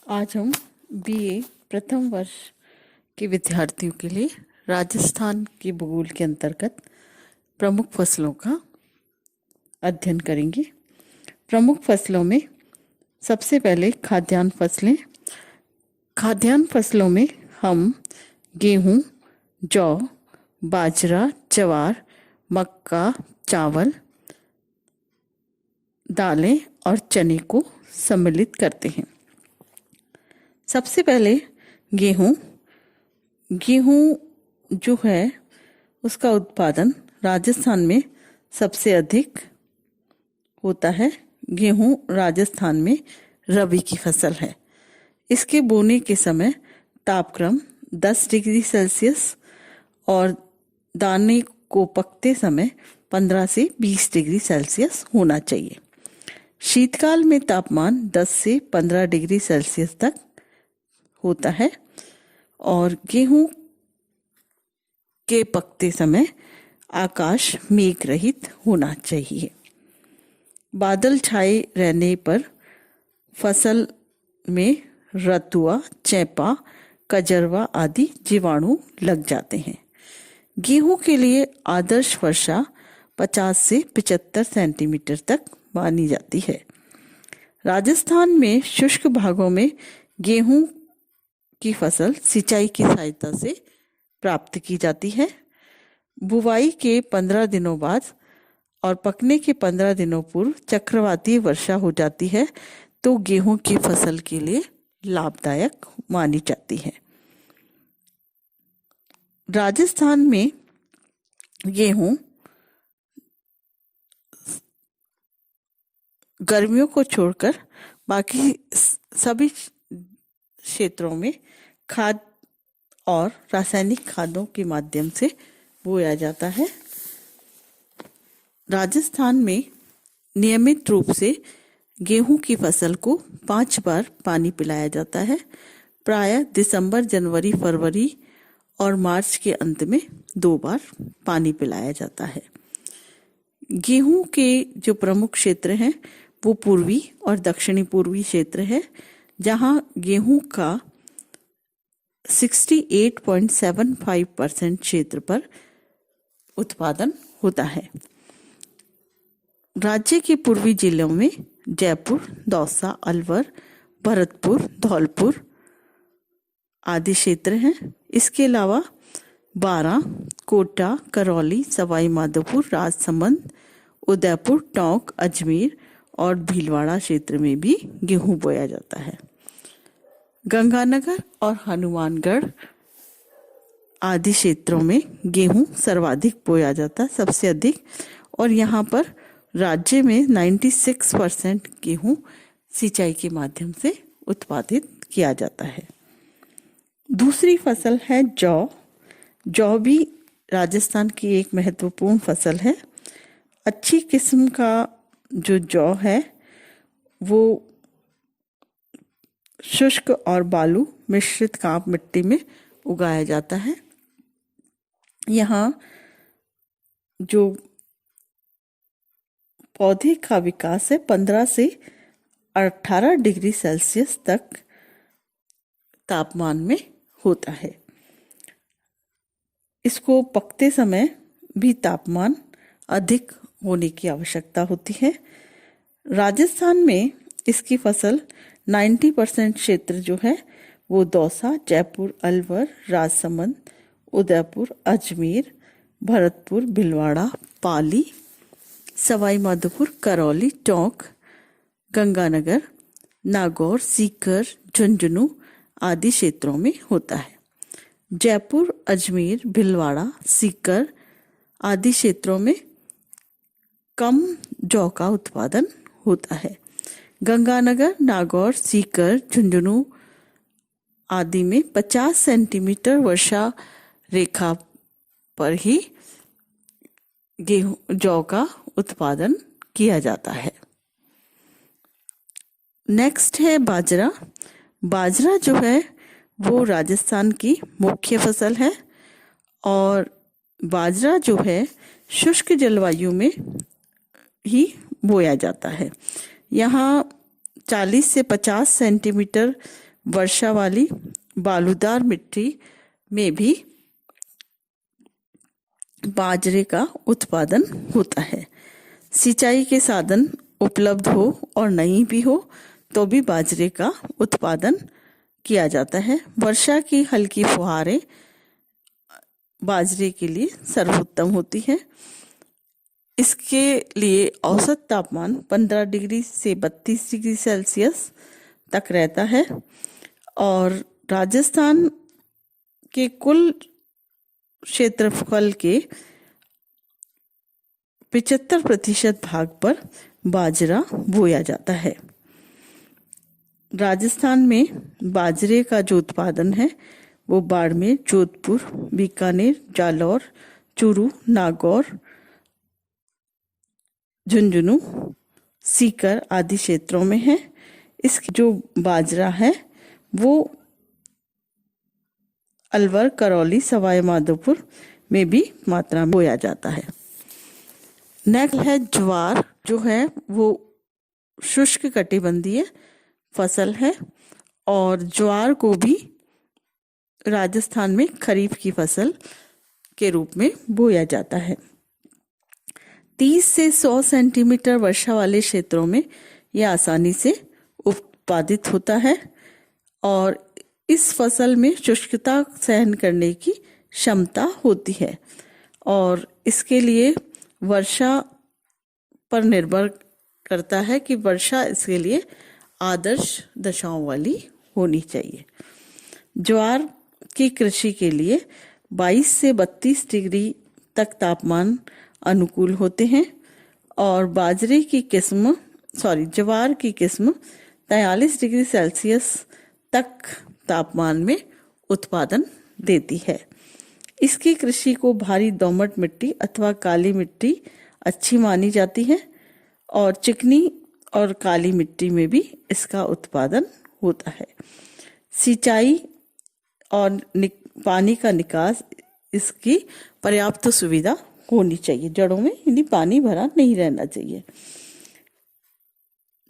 आज हम बीए प्रथम वर्ष के विद्यार्थियों के लिए राजस्थान के भूगोल के अंतर्गत प्रमुख फसलों का अध्ययन करेंगे। प्रमुख फसलों में सबसे पहले खाद्यान्न फसलें। खाद्यान्न फसलों में हम गेहूं, जौ, बाजरा, ज्वार, मक्का, चावल, दालें और चने को सम्मिलित करते हैं। सबसे पहले गेहूं जो है उसका उत्पादन राजस्थान में सबसे अधिक होता है। गेहूं राजस्थान में रबी की फसल है। इसके बोने के समय तापक्रम 10 डिग्री सेल्सियस और दाने को पकते समय 15 से 20 डिग्री सेल्सियस होना चाहिए। शीतकाल में तापमान 10 से 15 डिग्री सेल्सियस तक होता है और गेहूं के पकते समय आकाश मेघ रहित होना चाहिए। बादल छाए रहने पर फसल में रतुआ, चैपा, कजरवा आदि जीवाणु लग जाते हैं। गेहूं के लिए आदर्श वर्षा 50 से 75 सेंटीमीटर तक मानी जाती है। राजस्थान में शुष्क भागों में गेहूं की फसल सिंचाई की सहायता से प्राप्त की जाती है। बुवाई के 15 दिनों बाद और पकने के 15 दिनों पूर्व चक्रवाती वर्षा हो जाती है तो गेहूं की फसल के लिए लाभदायक मानी जाती है। राजस्थान में गेहूं गर्मियों को छोड़कर बाकी सभी क्षेत्रों में खाद और रासायनिक खादों के माध्यम से बोया जाता है। राजस्थान में नियमित रूप से गेहूं की फसल को 5 बार पानी पिलाया जाता है। प्रायः दिसंबर, जनवरी, फरवरी और मार्च के अंत में 2 बार पानी पिलाया जाता है। गेहूं के जो प्रमुख क्षेत्र हैं वो पूर्वी और दक्षिणी पूर्वी क्षेत्र है, जहां गेहूं का 68.75% क्षेत्र पर उत्पादन होता है। राज्य के पूर्वी जिलों में जयपुर, दौसा, अलवर, भरतपुर, धौलपुर आदि क्षेत्र हैं। इसके अलावा बारां, कोटा, करौली, सवाई माधोपुर, राजसमंद, उदयपुर, टोंक, अजमेर और भीलवाड़ा क्षेत्र में भी गेहूं बोया जाता है। गंगानगर और हनुमानगढ़ आदि क्षेत्रों में गेहूं सर्वाधिक बोया जाता है, सबसे अधिक, और यहाँ पर राज्य में 96% गेहूं सिंचाई के माध्यम से उत्पादित किया जाता है। दूसरी फसल है जौ। जौ भी राजस्थान की एक महत्वपूर्ण फसल है। अच्छी किस्म का जो जौ है वो शुष्क और बालू मिश्रित कांप मिट्टी में उगाया जाता है। यहाँ जो पौधे का विकास है 15 से 18 डिग्री सेल्सियस तक तापमान में होता है। इसको पकते समय भी तापमान अधिक होने की आवश्यकता होती है। राजस्थान में इसकी फसल 90% क्षेत्र जो है वो दौसा, जयपुर, अलवर, राजसमंद, उदयपुर, अजमेर, भरतपुर, भीलवाड़ा, पाली, सवाई माधोपुर, करौली, टोंक, गंगानगर, नागौर, सीकर, झुंझुनू आदि क्षेत्रों में होता है। जयपुर, अजमेर, भीलवाड़ा, सीकर आदि क्षेत्रों में कम जौ का उत्पादन होता है। गंगानगर, नागौर, सीकर, झुंझुनू आदि में 50 सेंटीमीटर वर्षा रेखा पर ही गेहूं जौ का उत्पादन किया जाता है। नेक्स्ट है बाजरा। बाजरा जो है वो राजस्थान की मुख्य फसल है और बाजरा जो है शुष्क जलवायु में ही बोया जाता है। यहाँ 40 से 50 सेंटीमीटर वर्षा वाली बालूदार मिट्टी में भी बाजरे का उत्पादन होता है। सिंचाई के साधन उपलब्ध हो और नहीं भी हो तो भी बाजरे का उत्पादन किया जाता है। वर्षा की हल्की फुहारें बाजरे के लिए सर्वोत्तम होती है। इसके लिए औसत तापमान 15 डिग्री से 32 डिग्री सेल्सियस तक रहता है और राजस्थान के कुल क्षेत्रफल के 75% भाग पर बाजरा बोया जाता है। राजस्थान में बाजरे का जो उत्पादन है वो बाड़मेर, जोधपुर, बीकानेर, जालौर, चूरू, नागौर, झुंझुनू, सीकर आदि क्षेत्रों में है। इसकी जो बाजरा है वो अलवर, करौली, सवाई माधोपुर में भी मात्रा में बोया जाता है। नेक्स्ट है ज्वार, जो है वो शुष्क कटिबंधीय फसल है और ज्वार को भी राजस्थान में खरीफ की फसल के रूप में बोया जाता है। 30 से 100 सेंटीमीटर वर्षा वाले क्षेत्रों में यह आसानी से उत्पादित होता है और इस फसल में शुष्कता सहन करने की क्षमता होती है और इसके लिए वर्षा पर निर्भर करता है कि वर्षा इसके लिए आदर्श दशाओं वाली होनी चाहिए। ज्वार की कृषि के लिए 22 से 32 डिग्री तक तापमान अनुकूल होते हैं और ज्वार की किस्म 43 डिग्री सेल्सियस तक तापमान में उत्पादन देती है। इसकी कृषि को भारी दोमट मिट्टी अथवा काली मिट्टी अच्छी मानी जाती है और चिकनी और काली मिट्टी में भी इसका उत्पादन होता है। सिंचाई और पानी का निकास इसकी पर्याप्त सुविधा होनी चाहिए। जड़ों में यानी पानी भरा नहीं रहना चाहिए।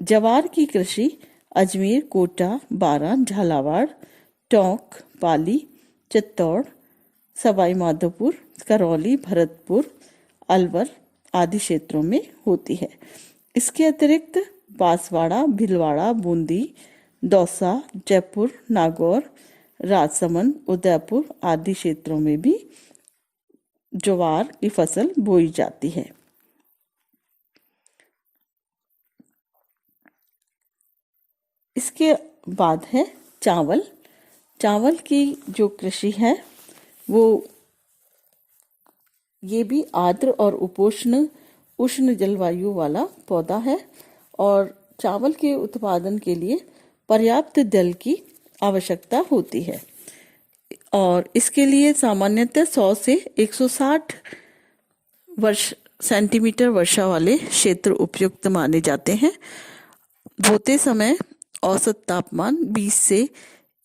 ज्वार की कृषि अजमेर, कोटा, बारां, झालावाड़, टोंक, पाली, चित्तौड़, सवाई माधोपुर, करौली, भरतपुर, अलवर आदि क्षेत्रों में होती है। इसके अतिरिक्त बांसवाड़ा, भीलवाड़ा, बूंदी, दौसा, जयपुर, नागौर, राजसमंद, उदयपुर आदि क्षेत्रों में भी ज्वार की फसल बोई जाती है। इसके बाद है चावल। चावल की जो कृषि है वो ये भी आर्द्र और उष्ण जलवायु वाला पौधा है और चावल के उत्पादन के लिए पर्याप्त जल की आवश्यकता होती है और इसके लिए सामान्यतः 100 से 160 सेंटीमीटर वर्षा वाले क्षेत्र उपयुक्त माने जाते हैं। बोते समय औसत तापमान 20 से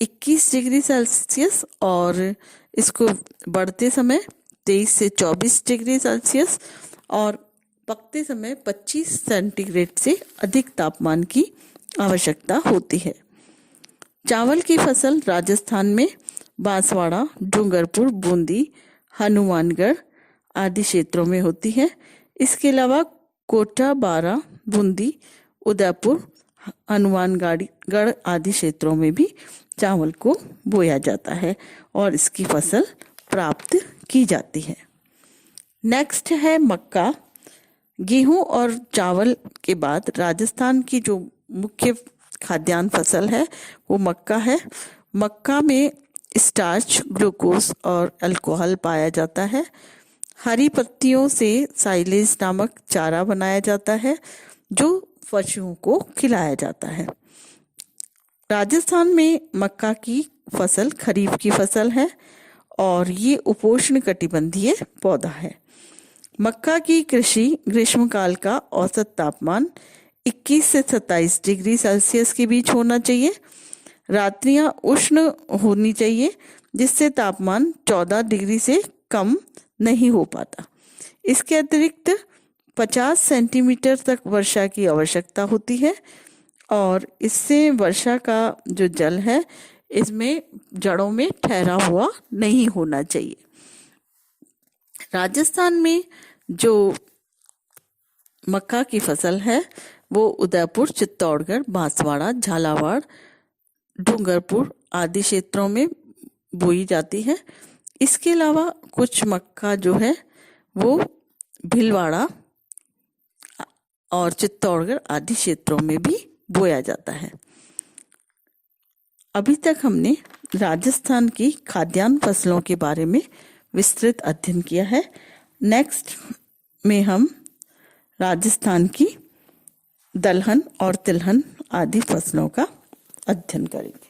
21 डिग्री सेल्सियस और इसको बढ़ते समय 23 से 24 डिग्री सेल्सियस और पकते समय 25 सेंटीग्रेड से अधिक तापमान की आवश्यकता होती है। चावल की फसल राजस्थान में बांसवाड़ा, डूंगरपुर, बूंदी, हनुमानगढ़ आदि क्षेत्रों में होती है। इसके अलावा कोटा, बारां, बूंदी, उदयपुर, हनुमानगढ़ आदि क्षेत्रों में भी चावल को बोया जाता है और इसकी फसल प्राप्त की जाती है। नेक्स्ट है मक्का। गेहूं और चावल के बाद राजस्थान की जो मुख्य खाद्यान्न फसल है वो मक्का है। मक्का में स्टार्च, ग्लूकोज और अल्कोहल पाया जाता है। हरी पत्तियों से साइलेज नामक चारा बनाया जाता है जो पशुओं को खिलाया जाता है। राजस्थान में मक्का की फसल खरीफ की फसल है और ये उपोष्ण कटिबंधीय पौधा है। मक्का की कृषि ग्रीष्मकाल का औसत तापमान 21 से 27 डिग्री सेल्सियस के बीच होना चाहिए। रात्रियां उष्ण होनी चाहिए जिससे तापमान 14 डिग्री से कम नहीं हो पाता। इसके अतिरिक्त 50 सेंटीमीटर तक वर्षा की आवश्यकता होती है और इससे वर्षा का जो जल है इसमें जड़ों में ठहरा हुआ नहीं होना चाहिए। राजस्थान में जो मक्का की फसल है वो उदयपुर, चित्तौड़गढ़, बांसवाड़ा, झालावाड़, डूंगरपुर आदि क्षेत्रों में बोई जाती है। इसके अलावा कुछ मक्का जो है वो भीलवाड़ा और चित्तौड़गढ़ आदि क्षेत्रों में भी बोया जाता है। अभी तक हमने राजस्थान की खाद्यान्न फसलों के बारे में विस्तृत अध्ययन किया है। नेक्स्ट में हम राजस्थान की दलहन और तिलहन आदि फसलों का अध्ययन करेंगे।